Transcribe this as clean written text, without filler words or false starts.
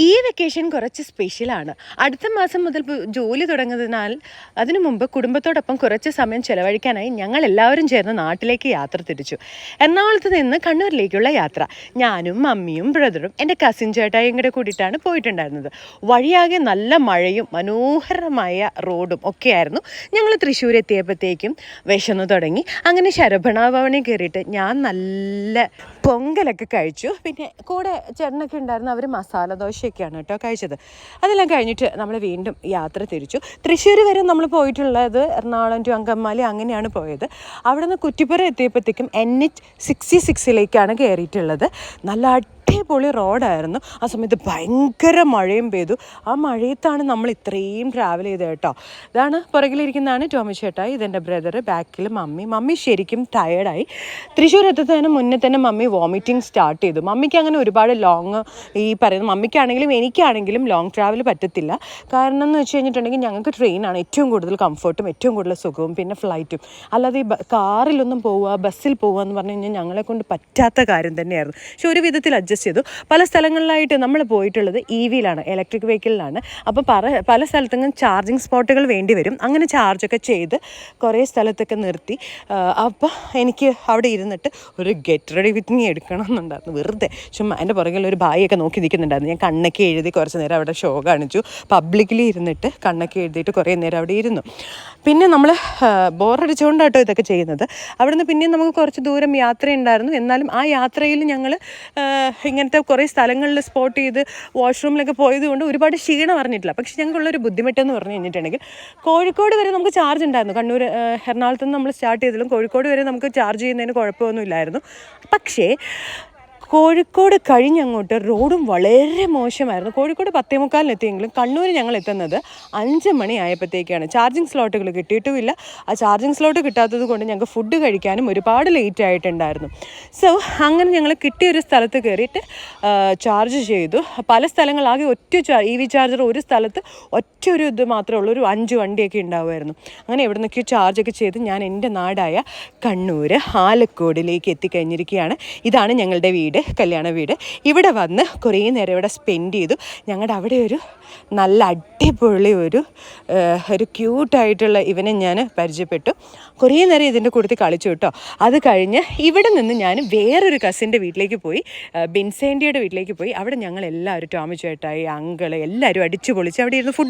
ഈ വെക്കേഷൻ കുറച്ച് സ്പെഷ്യലാണ്. അടുത്ത മാസം മുതൽ ജോലി തുടങ്ങുന്നതിനാൽ അതിനു മുമ്പ് കുടുംബത്തോടൊപ്പം കുറച്ച് സമയം ചെലവഴിക്കാനായി ഞങ്ങൾ എല്ലാവരും ചേർന്ന് നാട്ടിലേക്ക് യാത്ര തിരിച്ചു. എറണാകുളത്ത് നിന്ന് കണ്ണൂരിലേക്കുള്ള യാത്ര. ഞാനും മമ്മിയും ബ്രദറും എൻ്റെ കസിൻ ചേട്ടായും കൂടെ കൂടിയിട്ടാണ് പോയിട്ടുണ്ടായിരുന്നത്. വഴിയാകെ നല്ല മഴയും മനോഹരമായ റോഡും ഒക്കെയായിരുന്നു. ഞങ്ങൾ തൃശ്ശൂർ എത്തിയപ്പോഴത്തേക്കും വിശന്നു തുടങ്ങി. അങ്ങനെ ശരഭണഭവനിൽ കയറിയിട്ട് ഞാൻ നല്ല പൊങ്കലൊക്കെ കഴിച്ചു. പിന്നെ കൂടെ ചേട്ടനൊക്കെ ഉണ്ടായിരുന്നു. അവർ മസാല ദോശയൊക്കെയാണ് കേട്ടോ കഴിച്ചത്. അതെല്ലാം കഴിഞ്ഞിട്ട് നമ്മൾ വീണ്ടും യാത്ര തിരിച്ചു. തൃശ്ശൂർ വരെ നമ്മൾ പോയിട്ടുള്ളത് എറണാകുളം ടു അങ്കമാലി അങ്ങനെയാണ് പോയത്. അവിടെ നിന്ന് കുറ്റിപ്പുറം എത്തിയപ്പോഴത്തേക്കും NH-66 കയറിയിട്ടുള്ളത്. നല്ല അടിപൊളി റോഡായിരുന്നു. ആ സമയത്ത് ഭയങ്കര മഴയും പെയ്തു. ആ മഴയത്താണ് നമ്മൾ ഇത്രയും ട്രാവൽ ചെയ്തത് കേട്ടോ. ഇതാണ് പുറകിലിരിക്കുന്നതാണ് ടോമി ചേട്ടായി, ഇതെൻ്റെ ബ്രദർ, ബാക്കിൽ മമ്മി ശരിക്കും ടയേർഡായി. തൃശ്ശൂർ എത്തുന്നതിന് മുന്നേ തന്നെ മമ്മി വോമിറ്റിംഗ് സ്റ്റാർട്ട് ചെയ്തു. മമ്മിക്ക് അങ്ങനെ ഒരുപാട് ലോങ്, ഈ പറയുന്ന മമ്മിക്കാണെങ്കിലും എനിക്കാണെങ്കിലും ലോങ് ട്രാവൽ പറ്റത്തില്ല. കാരണം എന്ന് വെച്ച് കഴിഞ്ഞിട്ടുണ്ടെങ്കിൽ ഞങ്ങൾക്ക് ട്രെയിനാണ് ഏറ്റവും കൂടുതൽ കംഫർട്ടും ഏറ്റവും കൂടുതൽ സുഖവും, പിന്നെ ഫ്ലൈറ്റും. അല്ലാതെ ഈ കാറിലൊന്നും പോവുക, ബസ്സിൽ പോവുക എന്ന് പറഞ്ഞു കഴിഞ്ഞാൽ ഞങ്ങളെ കൊണ്ട് പറ്റാത്ത കാര്യം തന്നെയായിരുന്നു. പക്ഷെ ഒരു വിധത്തിൽ അഡ്ജസ്റ്റ് ചെയ്തു. പല സ്ഥലങ്ങളിലായിട്ട് നമ്മൾ പോയിട്ടുള്ളത് EVയിലാണ്, ഇലക്ട്രിക് വെഹിക്കിളിലാണ്. അപ്പോൾ പല സ്ഥലത്തും ചാർജിങ് സ്പോട്ടുകൾ വേണ്ടി വരും. അങ്ങനെ ചാർജൊക്കെ ചെയ്ത് കുറേ സ്ഥലത്തൊക്കെ നിർത്തി. അപ്പോൾ എനിക്ക് അവിടെ ഇരുന്നിട്ട് ഒരു ഗെറ്റ് റെഡി വിത്ത് മീ എടുക്കണം എന്നുണ്ടായിരുന്നു. വെറുതെ ചുമ്മാ എൻ്റെ പുറകിൽ ഒരു ഭായിയൊക്കെ നോക്കി നിൽക്കുന്നുണ്ടായിരുന്നു. ഞാൻ കണ്ണൊക്കെ എഴുതി കുറച്ച് നേരം അവിടെ ഷോ കാണിച്ചു. പബ്ലിക്കലി ഇരുന്നിട്ട് കണ്ണൊക്കെ എഴുതിയിട്ട് കുറേ നേരം അവിടെ ഇരുന്നു. പിന്നെ നമ്മൾ ബോറടിച്ചുകൊണ്ടാട്ടോ ഇതൊക്കെ ചെയ്യുന്നത്. അവിടെ നിന്ന് പിന്നെയും നമുക്ക് കുറച്ച് ദൂരം യാത്രയുണ്ടായിരുന്നു. എന്നാലും ആ യാത്രയിൽ ഞങ്ങൾ ഇങ്ങനത്തെ കുറേ സ്ഥലങ്ങളിൽ സ്പോട്ട് ചെയ്ത് വാഷ്റൂമിലൊക്കെ പോയത് കൊണ്ട് ഒരുപാട് ക്ഷീണം അറിഞ്ഞിട്ടില്ല. പക്ഷേ ഞങ്ങൾക്കുള്ളൊരു ബുദ്ധിമുട്ടെന്ന് പറഞ്ഞു കഴിഞ്ഞിട്ടുണ്ടെങ്കിൽ കോഴിക്കോട് വരെ നമുക്ക് ചാർജ് ഉണ്ടായിരുന്നു. എറണാകുളത്ത് നിന്ന് നമ്മൾ സ്റ്റാർട്ട് ചെയ്താലും കോഴിക്കോട് വരെ നമുക്ക് ചാർജ് ചെയ്യുന്നതിന് കുഴപ്പമൊന്നുമില്ലായിരുന്നു. പക്ഷേ കോഴിക്കോട് കഴിഞ്ഞങ്ങോട്ട് റോഡും വളരെ മോശമായിരുന്നു. കോഴിക്കോട് 10:45 എത്തിയെങ്കിലും കണ്ണൂർ ഞങ്ങൾ എത്തുന്നത് 5 മണി ആയപ്പോഴത്തേക്കാണ്. ചാർജിങ് സ്ലോട്ടുകൾ കിട്ടിയിട്ടുമില്ല. ആ ചാർജിങ് സ്ലോട്ട് കിട്ടാത്തത് കൊണ്ട് ഞങ്ങൾക്ക് ഫുഡ് കഴിക്കാനും ഒരുപാട് ലേറ്റ് ആയിട്ടുണ്ടായിരുന്നു. സോ അങ്ങനെ ഞങ്ങൾ കിട്ടിയൊരു സ്ഥലത്ത് കയറിയിട്ട് ചാർജ് ചെയ്തു. പല സ്ഥലങ്ങളാകെ ഒറ്റ EV ചാർജർ ഒരു സ്ഥലത്ത് ഒറ്റ ഒരു ഇത് മാത്രമേ ഉള്ളൂ. ഒരു 5 വണ്ടിയൊക്കെ ഉണ്ടാവുമായിരുന്നു. അങ്ങനെ എവിടെ നിന്നൊക്കെയോ ചാർജൊക്കെ ചെയ്ത് ഞാൻ എൻ്റെ നാടായ കണ്ണൂർ ആലക്കോടിലേക്ക് എത്തിക്കഴിഞ്ഞിരിക്കുകയാണ്. ഇതാണ് ഞങ്ങളുടെ വീട്, കല്യാണ വീട്. ഇവിടെ വന്ന് കുറേ നേരം ഇവിടെ സ്പെൻഡ് ചെയ്തു. ഞങ്ങളുടെ അവിടെ ഒരു നല്ല അടിപൊളി ഒരു ക്യൂട്ടായിട്ടുള്ള ഇവനെ ഞാൻ പരിചയപ്പെട്ടു. കുറേ നേരം ഇതിൻ്റെ കൂട്ടത്തിൽ കളിച്ചു കേട്ടോ. അത് കഴിഞ്ഞ് ഇവിടെ നിന്ന് ഞാൻ വേറൊരു കസിൻ്റെ വീട്ടിലേക്ക് പോയി, ബിൻസേൻ്റിയുടെ വീട്ടിലേക്ക് പോയി. അവിടെ ഞങ്ങൾ എല്ലാവരും ടോമി ചേട്ടായി, അങ്കിള് എല്ലാവരും അടിച്ചു പൊളിച്ച് അവിടെ ഇരുന്ന് ഫുഡ്